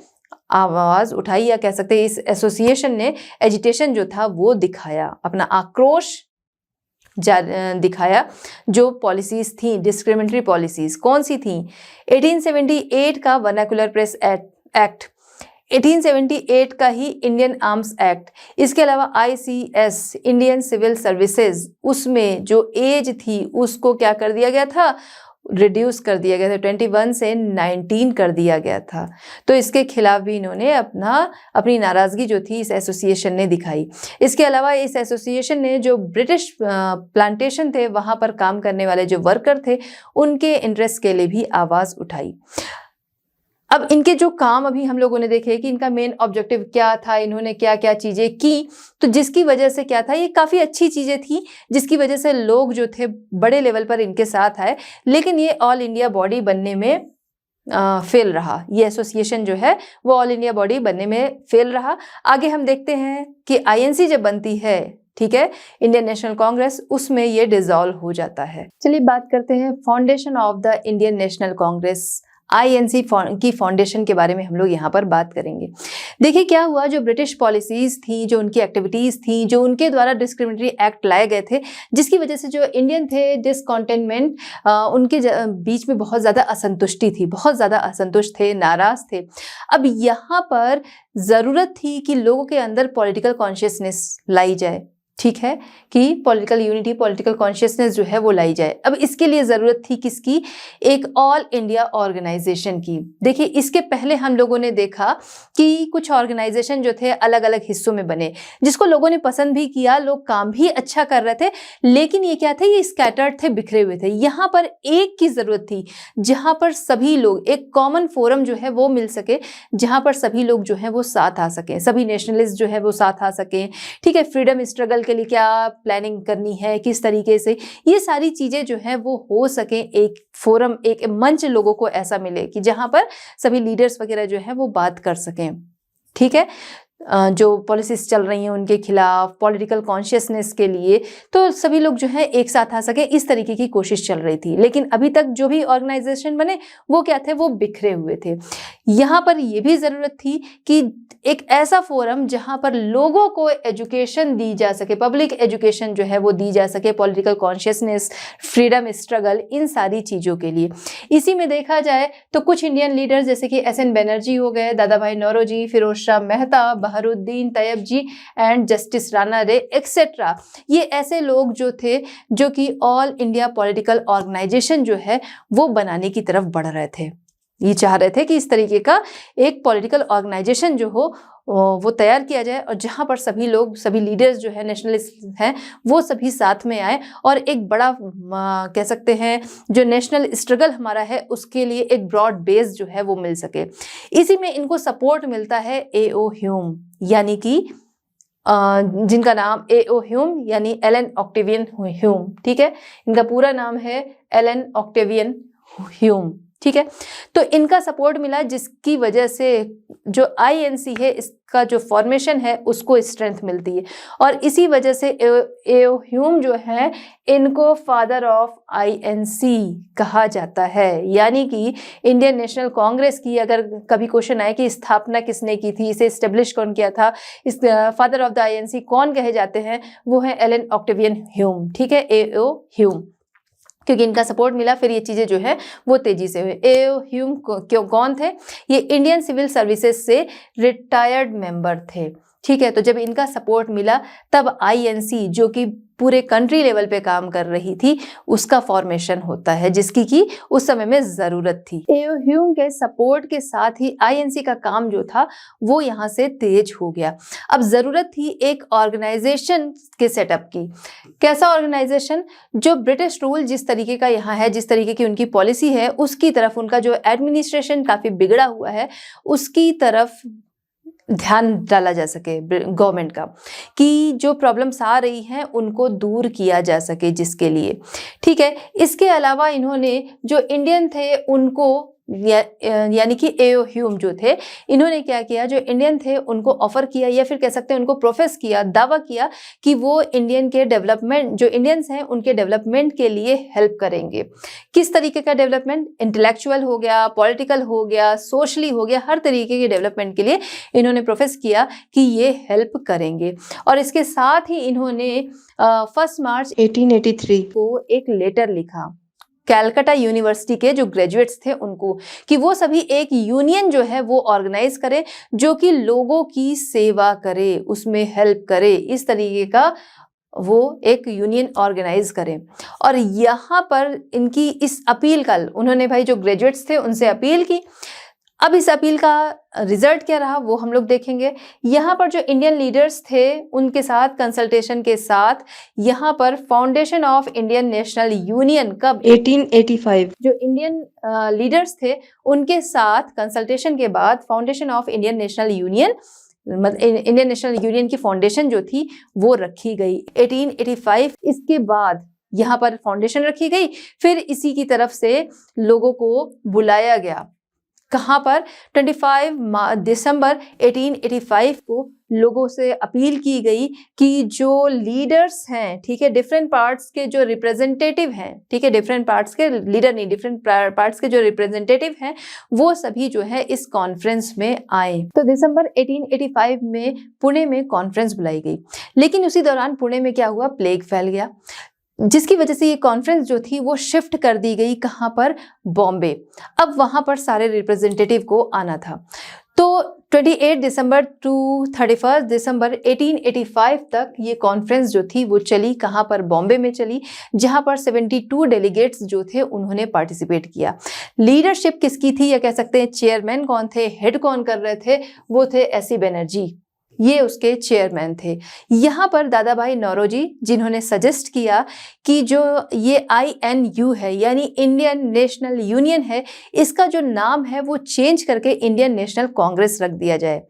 आवाज उठाई, या कह सकते हैं इस एसोसिएशन ने एजिटेशन जो था वो दिखाया, अपना आक्रोश दिखाया। जो पॉलिसीज थी डिस्क्रिमिनेटरी पॉलिसीज कौन सी थी? 1878 का वर्नाकुलर प्रेस एक्ट, 1878 का ही इंडियन आर्म्स एक्ट, इसके अलावा ICS इंडियन सिविल सर्विसेज, उसमें जो एज थी उसको क्या कर दिया गया था? रिड्यूस कर दिया गया था, 21 से 19 कर दिया गया था। तो इसके खिलाफ भी इन्होंने अपनी नाराजगी जो थी इस एसोसिएशन ने दिखाई। इसके अलावा इस एसोसिएशन ने जो ब्रिटिश प्लांटेशन थे वहां पर काम करने वाले जो वर्कर थे उनके इंटरेस्ट के लिए भी आवाज उठाई। अब इनके जो काम अभी हम लोगों ने देखे कि इनका मेन ऑब्जेक्टिव क्या था, इन्होंने क्या क्या चीजें की, तो जिसकी वजह से क्या था, ये काफी अच्छी चीजें थी जिसकी वजह से लोग जो थे बड़े लेवल पर इनके साथ आए। लेकिन ये ऑल इंडिया बॉडी बनने में फेल रहा। ये एसोसिएशन जो है वो ऑल इंडिया बॉडी बनने में फेल रहा। आगे हम देखते हैं कि INC जब बनती है, ठीक है, इंडियन नेशनल कांग्रेस, उसमें ये डिसॉल्व हो जाता है। चलिए बात करते हैं foundation of the Indian National Congress, INC की फाउंडेशन के बारे में हम लोग यहाँ पर बात करेंगे। देखिए क्या हुआ, जो ब्रिटिश पॉलिसीज थी, जो उनकी एक्टिविटीज थी, जो उनके द्वारा डिस्क्रिमिनेटरी एक्ट लाए गए थे, जिसकी वजह से जो इंडियन थे डिसकॉन्टेंटमेंट, उनके बीच में बहुत ज़्यादा असंतुष्टि थी, बहुत ज़्यादा असंतुष्ट थे, नाराज थे। अब यहाँ पर ज़रूरत थी कि लोगों के अंदर पॉलिटिकल कॉन्शियसनेस लाई जाए, ठीक है, कि पॉलिटिकल यूनिटी, पॉलिटिकल कॉन्शियसनेस जो है वो लाई जाए। अब इसके लिए ज़रूरत थी किसकी? एक ऑल इंडिया ऑर्गेनाइजेशन की। देखिए इसके पहले हम लोगों ने देखा कि कुछ ऑर्गेनाइजेशन जो थे अलग अलग हिस्सों में बने, जिसको लोगों ने पसंद भी किया, लोग काम भी अच्छा कर रहे थे, लेकिन ये क्या थे, ये स्कैटर्ड थे, बिखरे हुए थे। यहाँ पर एक की ज़रूरत थी जहाँ पर सभी लोग, एक कॉमन फोरम जो है वो मिल सके, जहाँ पर सभी लोग जो है वो साथ आ सकें, सभी नेशनलिस्ट जो है वो साथ आ सकें, ठीक है। फ्रीडम स्ट्रगल के लिए क्या प्लानिंग करनी है, किस तरीके से, ये सारी चीजें जो है वो हो सके, एक फोरम, एक मंच लोगों को ऐसा मिले कि जहां पर सभी लीडर्स वगैरह जो है वो बात कर सकें, ठीक है, जो पॉलिसीज चल रही हैं उनके खिलाफ, पॉलिटिकल कॉन्शियसनेस के लिए, तो सभी लोग जो है एक साथ आ सके, इस तरीके की कोशिश चल रही थी। लेकिन अभी तक जो भी ऑर्गेनाइजेशन बने वो क्या थे, वो बिखरे हुए थे। यहाँ पर ये भी ज़रूरत थी कि एक ऐसा फोरम जहाँ पर लोगों को एजुकेशन दी जा सके, पब्लिक एजुकेशन जो है वो दी जा सके, पॉलिटिकल कॉन्शियसनेस, फ्रीडम स्ट्रगल, इन सारी चीज़ों के लिए। इसी में देखा जाए तो कुछ इंडियन लीडर्स जैसे कि SN बनर्जी हो गए, दादा भाई नौरोजी, फिरोज शाह मेहता, बहरुद्दीन तैयब जी एंड जस्टिस राणा रे एक्सेट्रा, ये ऐसे लोग जो थे जो कि ऑल इंडिया पॉलिटिकल ऑर्गेनाइजेशन जो है वो बनाने की तरफ बढ़ रहे थे। ये चाह रहे थे कि इस तरीके का एक पॉलिटिकल ऑर्गेनाइजेशन जो हो वो तैयार किया जाए, और जहां पर सभी लोग, सभी लीडर्स जो है नेशनलिस्ट हैं, वो सभी साथ में आए और एक बड़ा कह सकते हैं जो नेशनल स्ट्रगल हमारा है उसके लिए एक ब्रॉड बेस जो है वो मिल सके। इसी में इनको सपोर्ट मिलता है A.O. ह्यूम, यानी कि जिनका नाम A.O. ह्यूम यानी एलन ऑक्टेवियन ह्यूम, ठीक है, इनका पूरा नाम है एलन ऑक्टेवियन ह्यूम, ठीक है। तो इनका सपोर्ट मिला जिसकी वजह से जो INC है इसका जो फॉर्मेशन है उसको स्ट्रेंथ मिलती है, और इसी वजह से A.O. ह्यूम जो है इनको फादर ऑफ INC कहा जाता है। यानी कि इंडियन नेशनल कांग्रेस की अगर कभी क्वेश्चन आए कि स्थापना किसने की थी, इसे एस्टेब्लिश कौन किया था, इस फादर ऑफ द INC कौन कहे जाते हैं, वो है एलन ऑक्टेवियन ह्यूम, ठीक है, A.O. ह्यूम, क्योंकि इनका सपोर्ट मिला फिर ये चीज़ें जो है वो तेजी से हुई। A.O. ह्यूम क्यों कौन थे? ये इंडियन सिविल सर्विसेज से रिटायर्ड मेंबर थे, ठीक है। तो जब इनका सपोर्ट मिला तब INC जो कि पूरे कंट्री लेवल पे काम कर रही थी उसका फॉर्मेशन होता है, जिसकी की उस समय में ज़रूरत थी। A.O. ह्यूम के सपोर्ट के साथ ही INC का काम जो था वो यहाँ से तेज हो गया। अब ज़रूरत थी एक ऑर्गेनाइजेशन के सेटअप की। कैसा ऑर्गेनाइजेशन? जो ब्रिटिश रूल जिस तरीके का यहाँ है, जिस तरीके की उनकी पॉलिसी है, उसकी तरफ, उनका जो एडमिनिस्ट्रेशन काफ़ी बिगड़ा हुआ है उसकी तरफ ध्यान डाला जा सके गवर्नमेंट का, कि जो प्रॉब्लम्स आ रही हैं उनको दूर किया जा सके, जिसके लिए, ठीक है। इसके अलावा इन्होंने जो इंडियन थे उनको यानी कि एओ ह्यूम जो थे, इन्होंने क्या किया, जो इंडियन थे उनको ऑफर किया या फिर कह सकते हैं उनको प्रोफेस किया, दावा किया कि वो इंडियन के डेवलपमेंट, जो इंडियंस हैं उनके डेवलपमेंट के लिए हेल्प करेंगे। किस तरीके का डेवलपमेंट? इंटेलेक्चुअल हो गया, पॉलिटिकल हो गया, सोशली हो गया, हर तरीके के डेवलपमेंट के लिए इन्होंने प्रोफेस किया कि ये हेल्प करेंगे। और इसके साथ ही इन्होंने 1 मार्च 1883 को एक लेटर लिखा कैलकाटा यूनिवर्सिटी के जो ग्रेजुएट्स थे उनको, कि वो सभी एक यूनियन जो है वो ऑर्गेनाइज करे जो कि लोगों की सेवा करे, उसमें हेल्प करे, इस तरीके का वो एक यूनियन ऑर्गेनाइज करें। और यहाँ पर इनकी इस अपील का उन्होंने भाई जो ग्रेजुएट्स थे उनसे अपील की। अब इस अपील का रिजल्ट क्या रहा वो हम लोग देखेंगे। यहाँ पर जो इंडियन लीडर्स थे उनके साथ कंसल्टेशन के साथ यहाँ पर foundation of Indian national union कब 1885 जो इंडियन लीडर्स थे उनके साथ कंसल्टेशन के बाद foundation of Indian national union, Indian national union की फाउंडेशन जो थी वो रखी गई 1885। इसके बाद यहाँ पर फाउंडेशन रखी गई, फिर इसी की तरफ से लोगों को बुलाया गया। कहाँ पर? 25 दिसंबर 1885 को लोगों से अपील की गई कि जो लीडर्स हैं, ठीक है, डिफरेंट पार्ट्स के जो रिप्रेजेंटेटिव हैं, ठीक है, डिफरेंट पार्ट्स के लीडर नहीं, डिफरेंट पार्ट्स के जो रिप्रेजेंटेटिव हैं वो सभी जो है इस कॉन्फ्रेंस में आए। तो दिसंबर 1885 में पुणे में कॉन्फ्रेंस बुलाई गई, लेकिन उसी दौरान पुणे में क्या हुआ? प्लेग फैल गया, जिसकी वजह से ये कॉन्फ्रेंस जो थी वो शिफ्ट कर दी गई। कहाँ पर? बॉम्बे। अब वहां पर सारे रिप्रेजेंटेटिव को आना था। तो 28 दिसंबर टू 31 दिसंबर 1885 तक ये कॉन्फ्रेंस जो थी वो चली। कहाँ पर? बॉम्बे में चली, जहां पर 72 डेलीगेट्स जो थे उन्होंने पार्टिसिपेट किया। लीडरशिप किसकी थी, या कह सकते हैं चेयरमैन कौन थे, हेड कौन कर रहे थे? वो थे एस सी बनर्जी, ये उसके चेयरमैन थे। यहाँ पर दादा भाई नौरोजी जिन्होंने सजेस्ट किया कि जो ये INU है यानी इंडियन नेशनल यूनियन है, इसका जो नाम है वो चेंज करके इंडियन नेशनल कांग्रेस रख दिया जाए।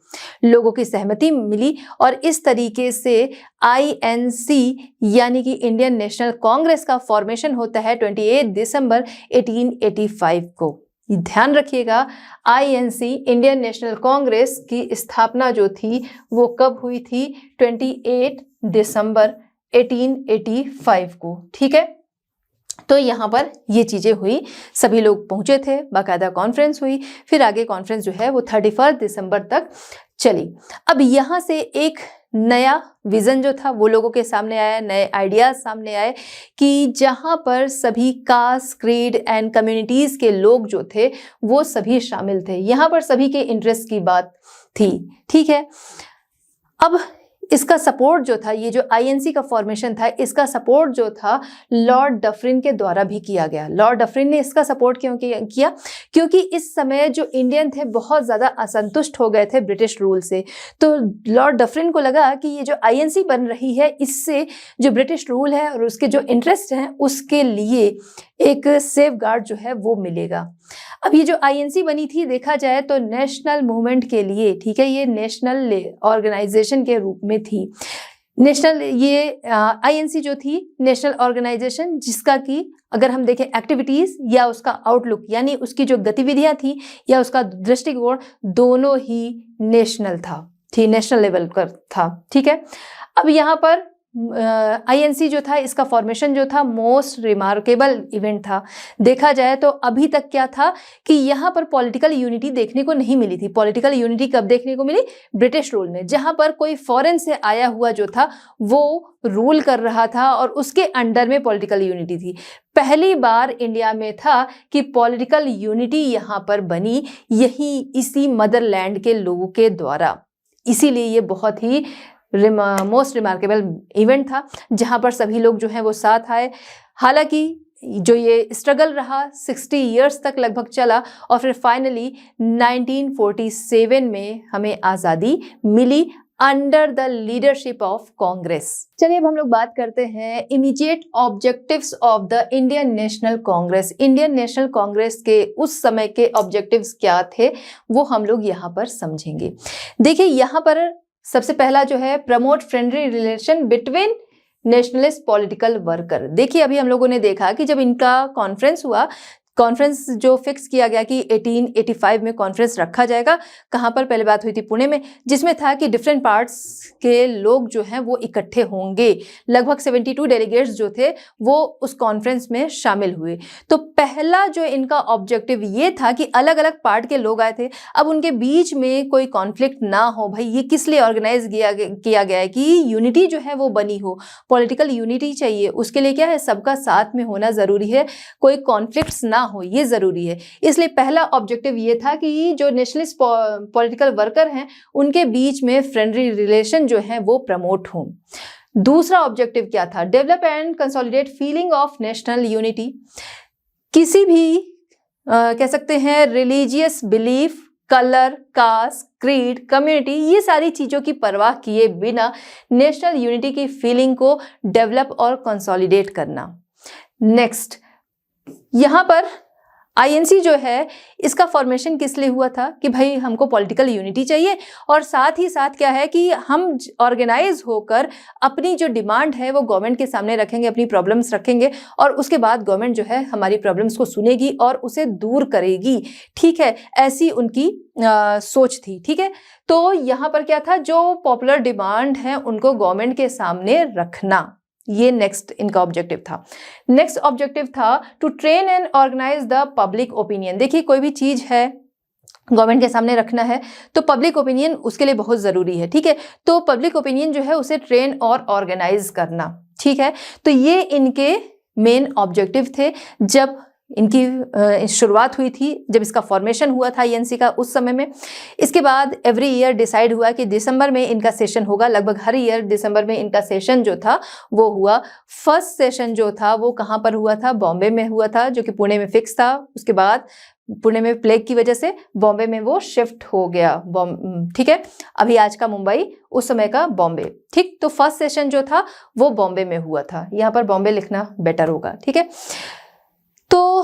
लोगों की सहमति मिली और इस तरीके से INC यानी कि इंडियन नेशनल कांग्रेस का फॉर्मेशन होता है 28 दिसंबर 1885 को। ध्यान रखिएगा, INC इंडियन नेशनल कांग्रेस की स्थापना जो थी वो कब हुई थी? 28 दिसंबर 1885 को। ठीक है, तो यहाँ पर ये चीजें हुई, सभी लोग पहुंचे थे, बाकायदा कॉन्फ्रेंस हुई, फिर आगे कॉन्फ्रेंस जो है वो 31 दिसंबर तक चली। अब यहाँ से एक नया विजन जो था वो लोगों के सामने आया, नए आइडियाज सामने आए कि जहां पर सभी कास्ट, क्रीड एंड कम्युनिटीज के लोग जो थे वो सभी शामिल थे। यहाँ पर सभी के इंटरेस्ट की बात थी। ठीक है, अब इसका सपोर्ट जो था, ये जो INC का फॉर्मेशन था, इसका सपोर्ट जो था लॉर्ड डफरिन के द्वारा भी किया गया। लॉर्ड डफरिन ने इसका सपोर्ट क्यों किया? क्योंकि इस समय जो इंडियन थे बहुत ज़्यादा असंतुष्ट हो गए थे ब्रिटिश रूल से। तो लॉर्ड डफरिन को लगा कि ये जो INC बन रही है, इससे जो ब्रिटिश रूल है और उसके जो इंटरेस्ट हैं उसके लिए एक सेफ गार्ड जो है वो मिलेगा। अब ये जो INC बनी थी, देखा जाए तो नेशनल मूवमेंट के लिए, ठीक है, ये नेशनल ऑर्गेनाइजेशन के रूप में थी। नेशनल ये INC जो थी नेशनल ऑर्गेनाइजेशन, जिसका कि अगर हम देखें एक्टिविटीज या उसका आउटलुक यानी उसकी जो गतिविधियां थी या उसका दृष्टिकोण, दोनों ही नेशनल था, ठीक, नेशनल लेवल पर था। ठीक है, अब यहाँ पर INC जो था, इसका फॉर्मेशन जो था मोस्ट रिमार्केबल इवेंट था। देखा जाए तो अभी तक क्या था कि यहाँ पर पॉलिटिकल यूनिटी देखने को नहीं मिली थी। पॉलिटिकल यूनिटी कब देखने को मिली? ब्रिटिश रूल में, जहाँ पर कोई फॉरेन से आया हुआ जो था वो रूल कर रहा था और उसके अंडर में पॉलिटिकल यूनिटी थी। पहली बार इंडिया में था कि पॉलिटिकल यूनिटी यहाँ पर बनी, यही इसी मदरलैंड के लोगों के द्वारा। इसीलिए ये बहुत ही मोस्ट रिमार्केबल इवेंट था, जहां पर सभी लोग जो हैं वो साथ आए। हालांकि जो ये स्ट्रगल रहा 60 इयर्स तक लगभग चला और फिर फाइनली 1947 में हमें आज़ादी मिली under the leadership of Congress. चलिए अब हम लोग बात करते हैं immediate objectives of the Indian National Congress. Indian National Congress के उस समय के ऑब्जेक्टिव्स क्या थे वो हम लोग यहाँ पर समझेंगे। देखिए, यहाँ पर सबसे पहला जो है promote friendly relation between nationalist political worker. देखिए, अभी हम लोगों ने देखा कि जब इनका कॉन्फ्रेंस हुआ, कॉन्फ्रेंस जो फिक्स किया गया कि 1885 में कॉन्फ्रेंस रखा जाएगा। कहाँ पर? पहले बात हुई थी पुणे में, जिसमें था कि डिफरेंट पार्ट्स के लोग जो हैं वो इकट्ठे होंगे। लगभग 72 डेलीगेट्स जो थे वो उस कॉन्फ्रेंस में शामिल हुए। तो पहला जो इनका ऑब्जेक्टिव ये था कि अलग अलग पार्ट के लोग आए थे, अब उनके बीच में कोई कॉन्फ्लिक्ट ना हो। भाई ये किस लिए ऑर्गेनाइज किया गया है कि यूनिटी जो है वो बनी हो, पॉलिटिकल यूनिटी चाहिए। उसके लिए क्या है? सबका साथ में होना जरूरी है, कोई कॉन्फ्लिक्ट्स ना हो, ये जरूरी है। इसलिए पहला ऑब्जेक्टिव ये था कि जो नेशनलिस्ट पॉलिटिकल वर्कर हैं उनके बीच में फ्रेंडली रिलेशन जो है वो प्रमोट हो। दूसरा ऑब्जेक्टिव क्या था? Develop and consolidate feeling of national unity. किसी भी कह सकते हैं religious belief, colour, caste, creed, community, ये सारी चीजों की परवाह किए बिना नेशनल यूनिटी की फीलिंग को डेवलप और कंसोलिडेट करना। नेक्स्ट, यहां पर आईएनसी जो है इसका फॉर्मेशन किस लिए हुआ था कि भाई हमको पॉलिटिकल यूनिटी चाहिए, और साथ ही साथ क्या है कि हम ऑर्गेनाइज होकर अपनी जो डिमांड है वो गवर्नमेंट के सामने रखेंगे, अपनी प्रॉब्लम्स रखेंगे, और उसके बाद गवर्नमेंट जो है हमारी प्रॉब्लम्स को सुनेगी और उसे दूर करेगी। ठीक है, ऐसी उनकी सोच थी। ठीक है, तो यहाँ पर क्या था? जो पॉपुलर डिमांड है उनको गवर्नमेंट के सामने रखना, ये नेक्स्ट इनका ऑब्जेक्टिव था। नेक्स्ट ऑब्जेक्टिव था to train and organise the public opinion. देखिए, कोई भी चीज है गवर्नमेंट के सामने रखना है तो पब्लिक ओपिनियन उसके लिए बहुत जरूरी है। ठीक है, तो पब्लिक ओपिनियन जो है उसे ट्रेन और ऑर्गेनाइज करना। ठीक है, तो ये इनके मेन ऑब्जेक्टिव थे जब इनकी शुरुआत हुई थी, जब इसका फॉर्मेशन हुआ था आईएनसी का उस समय में। इसके बाद एवरी ईयर डिसाइड हुआ कि दिसंबर में इनका सेशन होगा। लगभग हर ईयर दिसंबर में इनका सेशन जो था वो हुआ। फर्स्ट सेशन जो था वो कहाँ पर हुआ था? बॉम्बे में हुआ था, जो कि पुणे में फिक्स था। उसके बाद पुणे में प्लेग की वजह से बॉम्बे में वो शिफ्ट हो गया। ठीक है, अभी आज का मुंबई, उस समय का बॉम्बे। ठीक, तो फर्स्ट सेशन जो था वो बॉम्बे में हुआ था। यहाँ पर बॉम्बे लिखना बेटर होगा। ठीक है, तो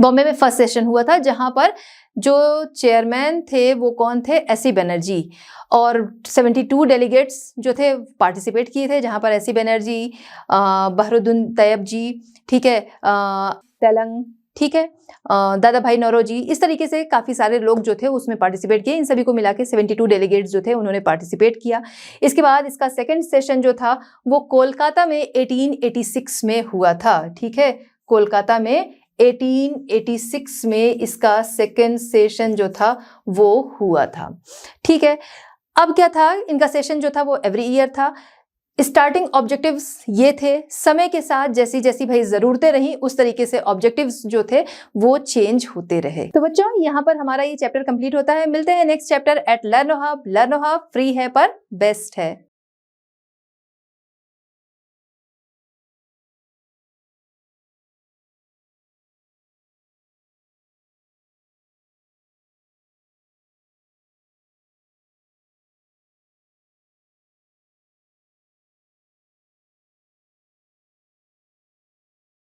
बॉम्बे में फर्स्ट सेशन हुआ था, जहां पर जो चेयरमैन थे वो कौन थे? एसी बनर्जी, और 72 डेलीगेट्स जो थे पार्टिसिपेट किए थे, जहां पर एसी बनर्जी, बहरुद्दीन तैयब जी, ठीक है, तेलंग, ठीक है, दादा भाई नौरोजी, इस तरीके से काफ़ी सारे लोग जो थे उसमें पार्टिसिपेट किए। इन सभी को मिला के 72 डेलीगेट्स जो थे उन्होंने पार्टिसिपेट किया। इसके बाद इसका सेकंड सेशन जो था वो कोलकाता में 1886 में हुआ था। ठीक है, कोलकाता में 1886 में इसका सेकंड सेशन जो था वो हुआ था। ठीक है, अब क्या था? इनका सेशन जो था वो एवरी ईयर था। स्टार्टिंग ऑब्जेक्टिव्स ये थे, समय के साथ जैसी जैसी भाई जरूरतें रही उस तरीके से ऑब्जेक्टिव्स जो थे वो चेंज होते रहे। तो बच्चों, यहाँ पर हमारा ये चैप्टर कंप्लीट होता है। मिलते हैं next chapter at Learno Hub. Learno Hub free है पर बेस्ट है।